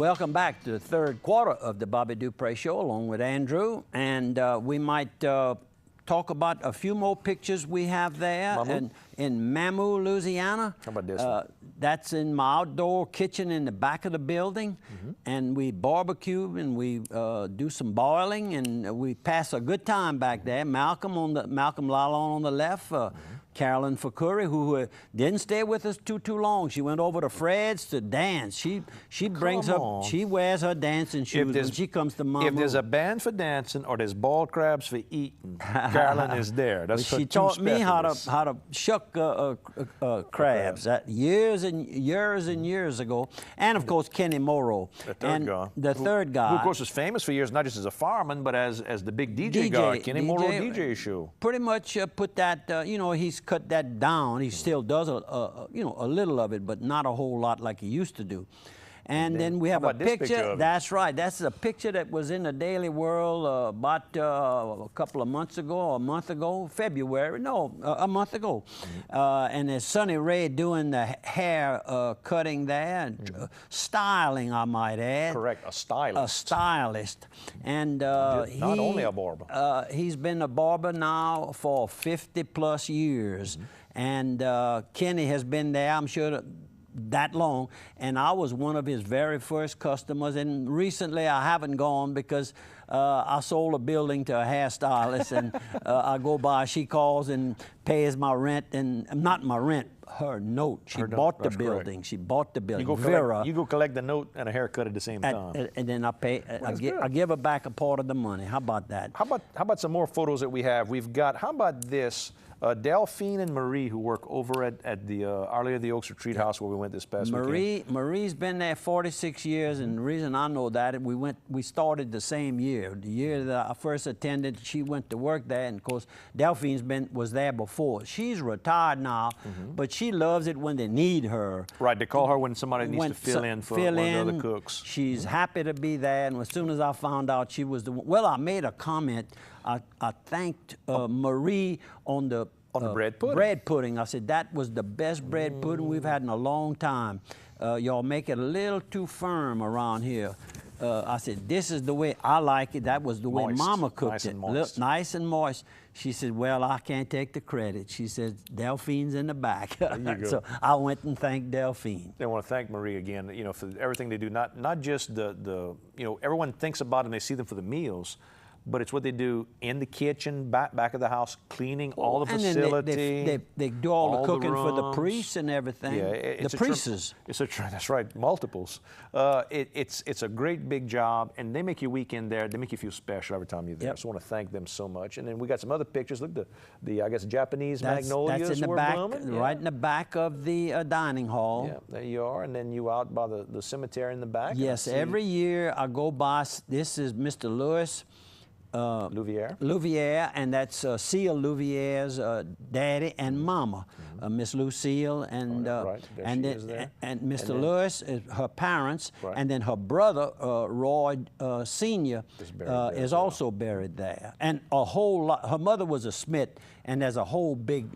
welcome back to the third quarter of the Bobby Dupre Show, along with Andrew. And we might talk about a few more pictures we have there in Mamou, Louisiana. How about this one? That's in my outdoor kitchen in the back of the building. And we barbecue and we do some boiling, and we pass a good time back there. Malcolm Lalonde on the left. Carolyn Fakuri, who didn't stay with us too long. She went over to Fred's to dance. She wears her dancing shoes when she comes to Mama. If there's a band for dancing or there's ball crabs for eating, Carolyn is there. That's she taught me how to shuck crabs years and years ago. And of course Kenny Morrow, the third guy, who of course was famous for years, not just as a fireman, but as the big DJ guy. Kenny Morrow DJ show. Pretty much put that. He's cut that down. He still does a little of it, but not a whole lot like he used to do. And then we have a picture. That's right. That's a picture that was in the Daily World about a couple of months ago, or a month ago, February. No, a month ago. And there's Sonny Ray doing the hair cutting there, and styling, I might add. Correct, a stylist. A stylist. And not only a barber. He's been a barber now for 50+ years. And Kenny has been there, I'm sure, that long, and I was one of his very first customers. And recently I haven't gone because I sold a building to a hairstylist, and I go by, she calls and pays my rent, and not my rent, her note. She bought the building. Correct. She bought the building. You go collect the note and a haircut at the same time. And then I pay. I give her back a part of the money. How about that? How about some more photos that we have? We've got. How about this? Delphine and Marie, who work over at the Our Lady of the Oaks Retreat House where we went this past weekend. Marie's been there 46 years, and the reason I know that, we started the same year. The year that I first attended, she went to work there, and of course, Delphine's was there before. She's retired now, but she loves it when they need her. Right, they call her when somebody needs to fill in for one of the other cooks. She's happy to be there, and as soon as I found out she was the one, well, I made a comment. I thanked Marie on the bread pudding. I said, that was the best bread pudding we've had in a long time. Y'all make it a little too firm around here. I said, this is the way I like it. That was the way Mama cooked it. Nice and moist. She said, well, I can't take the credit. She said, Delphine's in the back. There you go. So I went and thanked Delphine. I want to thank Marie again, for everything they do. Not just everyone thinks about and they see them for the meals, but it's what they do in the kitchen, back of the house, cleaning all the facility. They do all the cooking for the priests and everything. Yeah, the priestesses. That's right, multiples. It's a great big job, and they make your weekend there. They make you feel special every time you're there. So I want to thank them so much. And then we got some other pictures. Look, I guess Japanese magnolias that's in the were back, blooming. right in the back of the dining hall. Yeah, there you are. And then you out by the cemetery in the back. Yes, every year I go by. This is Mr. Lewis Louvier, and that's Seal Louvier's daddy and mama, Miss Lucille, and Mr. Lewis, her parents, and then her brother Roy Senior is also buried there, and a whole lot. Her mother was a Smith, and there's a whole big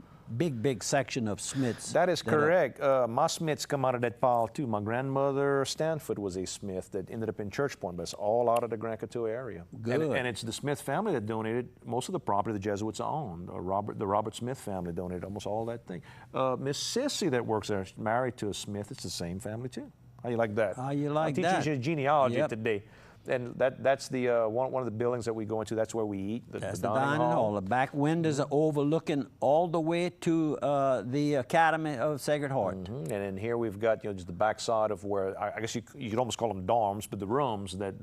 section of Smiths. That is correct. My Smiths come out of that pile too. My grandmother Stanford was a Smith that ended up in Church Point, but it's all out of the Grand Coteau area. Good. And it's the Smith family that donated most of the property the Jesuits owned. The Robert Smith family donated almost all that thing. Miss Sissy that works there, married to a Smith. It's the same family too. How you like that? How you like that? I'm teaching you genealogy today. And that's the one of the buildings that we go into. That's where we eat. That's the dining hall. The back windows are overlooking all the way to the Academy of Sacred Heart. And then here we've got just the backside of where I guess you could almost call them dorms, but the rooms that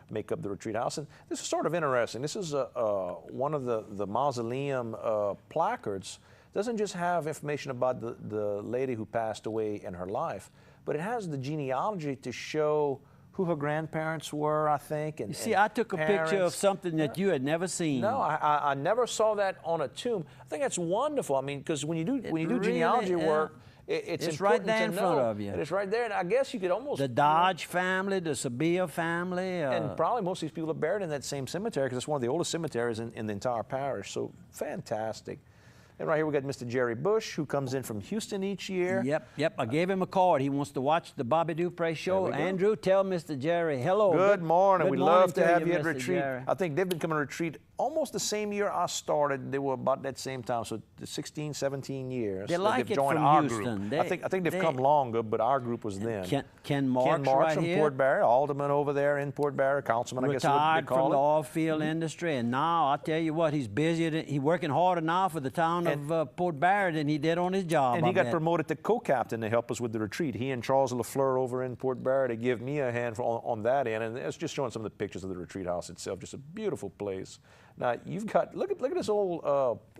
make up the retreat house. And this is sort of interesting. This is one of the mausoleum placards. Doesn't just have information about the lady who passed away in her life, but it has the genealogy to show who her grandparents were, I think. And, you see, I took a picture of something that you had never seen. No, I never saw that on a tomb. I think that's wonderful. I mean, because when you do genealogy work, it's right there in front of you. And it's right there, and I guess you could almost... The Dodge family, the Sabia family. And probably most of these people are buried in that same cemetery because it's one of the oldest cemeteries in the entire parish. So fantastic. And right here we got Mr. Jerry Bush, who comes in from Houston each year. Yep. I gave him a card. He wants to watch the BOBBY003 show. Andrew, tell Mr. Jerry hello. Good morning. We'd love to have you at Mr. retreat. Jerry. I think they've been coming to retreat almost the same year I started. They were about that same time, so 16, 17 years. They like they've it joined from our Houston. Group. I think they've come longer, but our group was then. Ken Marks right from here. Port Barry, alderman over there in Port Barry, councilman, I guess they Retired call from it. the oil field industry, and now I tell you what, he's busier. He's working harder now for the town of Port Barry than he did on his job. And he got promoted to co-captain to help us with the retreat. He and Charles LaFleur over in Port Barry to give me a hand on that end. And it's just showing some of the pictures of the retreat house itself. Just a beautiful place. Now you've got look at this old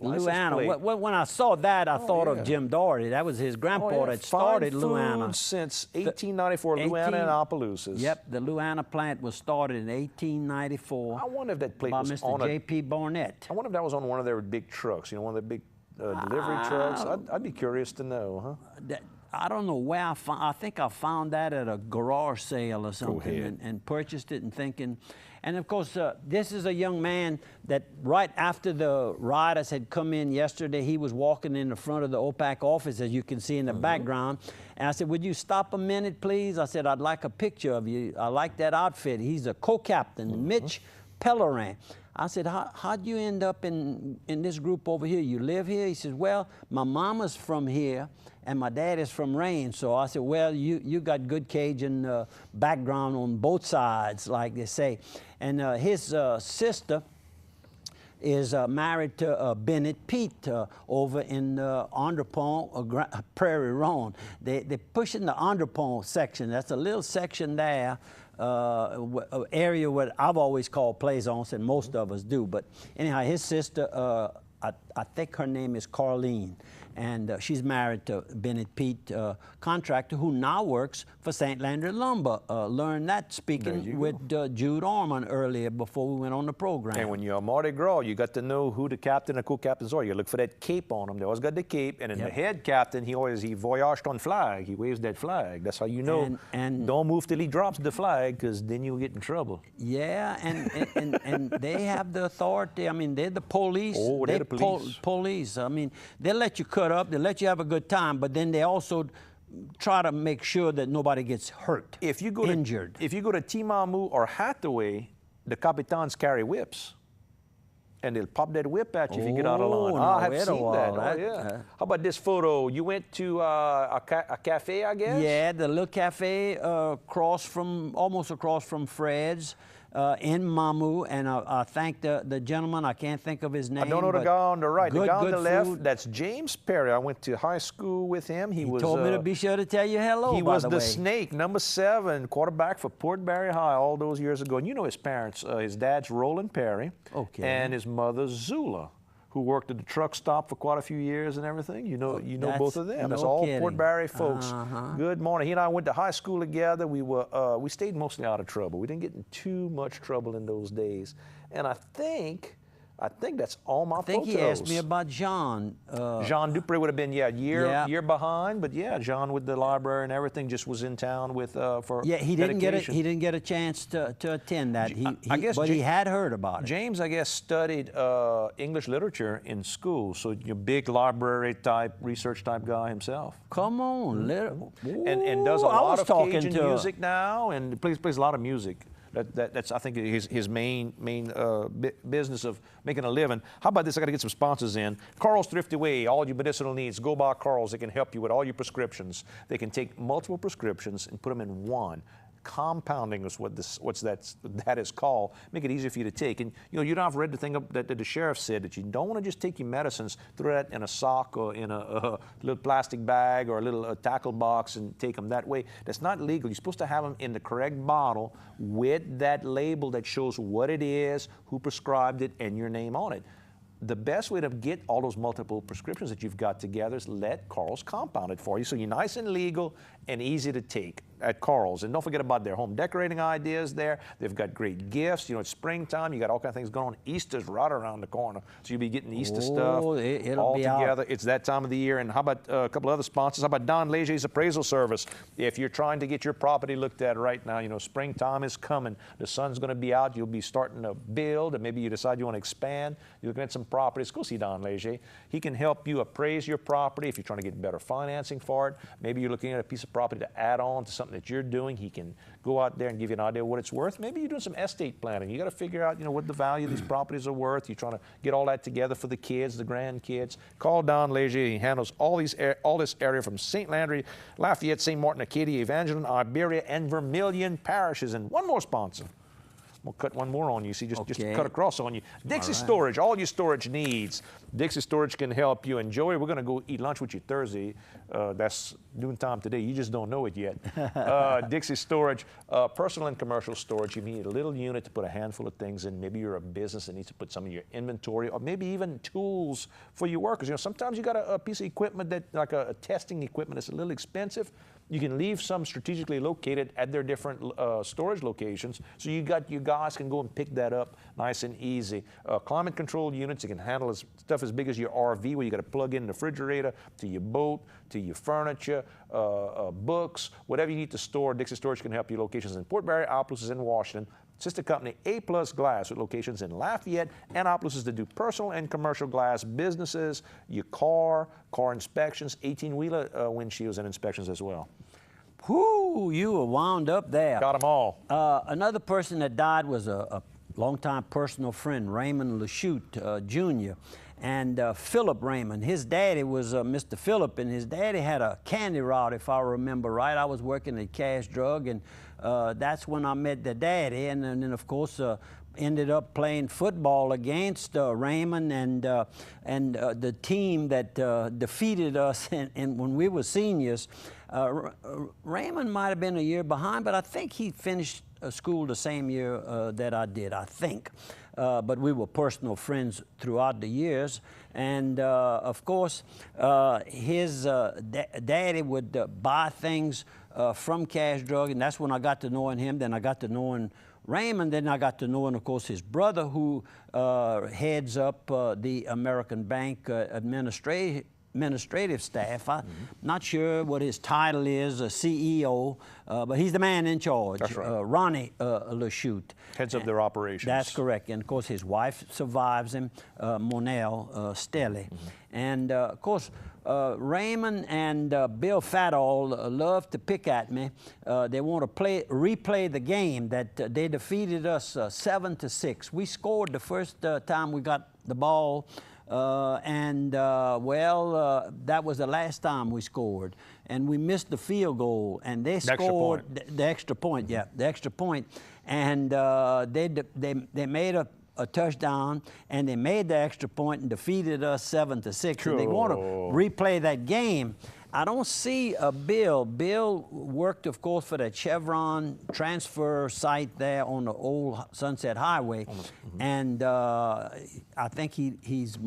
Luana. When I saw that, I thought of Jim Doherty. That was his grandpa that started Luana. Since 1894, Luana and Opelousas. Yep, the Luana plant was started in 1894. I wonder if that plate by was Mr. on J.P. Barnett. I wonder if that was on one of their big trucks. You know, one of the big delivery trucks. I'd be curious to know, huh? I don't know where I found. I think I found that at a garage sale or something, and purchased it and thinking. And of course, this is a young man that right after the rioters had come in yesterday, he was walking in the front of the OPAC office, as you can see in the background. And I said, would you stop a minute, please? I said, I'd like a picture of you. I like that outfit. He's a co-captain, Mitch Pellerin. I said, how'd you end up in this group over here? You live here? He says, well, my mama's from here and my dad is from Rain. So I said, well, you got good Cajun background on both sides, like they say. And his sister is married to Bennett Pete over in Onderpont, Prairie Ronde. They're pushing the Onderpont section. That's a little section there. Area what I've always called Plaisance, and most of us do. But anyhow, his sister, I think her name is Carlene, and she's married to Bennett Pete, contractor, who now works for St. Landry Lumber. Learned that speaking with Jude Orman earlier before we went on the program. And when you're a Mardi Gras, you got to know who the captain and co-captains are. You look for that cape on them. They always got the cape, and then the head captain, he voyaged on flag. He waves that flag. That's how you know. And don't move till he drops the flag, because then you'll get in trouble. Yeah, and they have the authority. I mean, they're the police. Oh, they're the police. Police. I mean, they let you cut up, they let you have a good time, but then they also try to make sure that nobody gets hurt, injured. If you go to Timamu or Hathaway, the capitans carry whips. And they'll pop that whip at you if you get out of line. No, I have seen that. How about this photo? You went to a cafe, I guess? Yeah, the little cafe almost across from Fred's in Mamu. And I thank the gentleman. I can't think of his name. I don't know the guy on the right. The guy on the left, food. that's James Perry. I went to high school with him. He told me to be sure to tell you hello, He was the Snake, number 7, quarterback for Port Barry High all those years ago. And you know his parents. His dad's Roland Perry. Okay. And his mother, Zula, who worked at the truck stop for quite a few years and everything. You know both of them. That's all Port Barry folks. Good morning. He and I went to high school together. We stayed mostly out of trouble. We didn't get in too much trouble in those days. And I think that's all my photos. I think he asked me about Jean. Jean Dupree would have been, year behind, but yeah, Jean with the library and everything just was in town with for he didn't get a chance to attend that. But he had heard about it. James, I guess, studied English literature in school, so you're a big library type, research type guy himself. Come on, and does a lot of Cajun music now, and plays a lot of music. That's I think his main business of making a living. How about this? I got to get some sponsors in. Carl's Thrifty Way. All your medicinal needs, go by Carl's. They can help you with all your prescriptions. They can take multiple prescriptions and put them in one. Compounding is what that is called. Make it easier for you to take. And you know, I've read the thing that the sheriff said that you don't want to just take your medicines, throw that in a sock or in a little plastic bag or a little tackle box and take them that way. That's not legal. You're supposed to have them in the correct bottle with that label that shows what it is, who prescribed it, and your name on it. The best way to get all those multiple prescriptions that you've got together is let Carl's compound it for you, so you're nice and legal and easy to take. at Carl's. And don't forget about their home decorating ideas there. They've got great gifts. You know, it's springtime. You got all kinds of things going on. Easter's right around the corner. So you'll be getting Easter stuff all together. It's that time of the year. And how about a couple other sponsors? How about Don Legier's Appraisal Service? If you're trying to get your property looked at right now, you know, springtime is coming. The sun's going to be out. You'll be starting to build, and maybe you decide you want to expand. You're looking at some properties. Go see Don Legier. He can help you appraise your property if you're trying to get better financing for it. Maybe you're looking at a piece of property to add on to something that you're doing. He can go out there and give you an idea of what it's worth. Maybe you're doing some estate planning. You got to figure out, you know, what the value of these properties are worth. You're trying to get all that together for the kids, the grandkids. Call Don Legier. He handles all this area from St. Landry, Lafayette, St. Martin, Acadia, Evangeline, Iberia, and Vermilion parishes. And one more sponsor. We'll cut one more on you. See, just cut across on you. Dixie Storage, all your storage needs. Dixie Storage can help you. And Joey, we're going to go eat lunch with you Thursday. That's noontime today. You just don't know it yet. Dixie Storage, personal and commercial storage. You need a little unit to put a handful of things in. Maybe you're a business that needs to put some of your inventory, or maybe even tools for your workers. You know, sometimes you got a piece of equipment that, like a testing equipment, that's a little expensive. You can leave some strategically located at their different storage locations, so you guys can go and pick that up nice and easy. Climate controlled units, you can handle stuff as big as your RV, where you got to plug in the refrigerator to your boat, to your furniture, books, whatever you need to store. Dixie Storage can help you. Locations in Port Barry, Opelousas, and Washington. Sister company A+ Glass, with locations in Lafayette and Opelousas, to do personal and commercial glass businesses, your car inspections, 18-wheeler windshields and inspections as well. Whoo, you were wound up there. Got them all. Another person that died was a longtime personal friend, Raymond Lachute Jr. And Philip Raymond. His daddy was Mr. Philip, and his daddy had a candy route, if I remember right. I was working at Cash Drug, and that's when I met the daddy. And then, of course, ended up playing football against Raymond and the team that defeated us and when we were seniors. Raymond might have been a year behind, but I think he finished school the same year that I did, I think. But we were personal friends throughout the years. And of course, his daddy would buy things from Cash Drug, and that's when I got to knowing him. Then I got to knowing Raymond. Then I got to knowing, of course, his brother, who heads up the American Bank administrative staff. I'm not sure what his title is, a CEO, but he's the man in charge. That's right. Ronnie Lachute. Heads of their operations. That's correct. And of course his wife survives him, Monelle Stelly. And of course Raymond and Bill Fatall love to pick at me. They want to replay the game that they defeated us 7-6. We scored the first time we got the ball. That was the last time we scored, and we missed the field goal, and they scored the extra point. Yeah, the extra point, and they made a touchdown, and they made the extra point and defeated us 7-6. Cool. And they want to replay that game. I don't see Bill. Bill worked, of course, for that Chevron transfer site there on the old Sunset Highway, and I think he's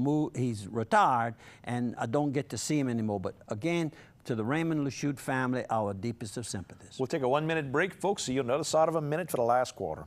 retired, and I don't get to see him anymore. But again, to the Raymond Lachute family, our deepest of sympathies. We'll take a 1-minute break, folks. See you on the other side of a minute for the last quarter.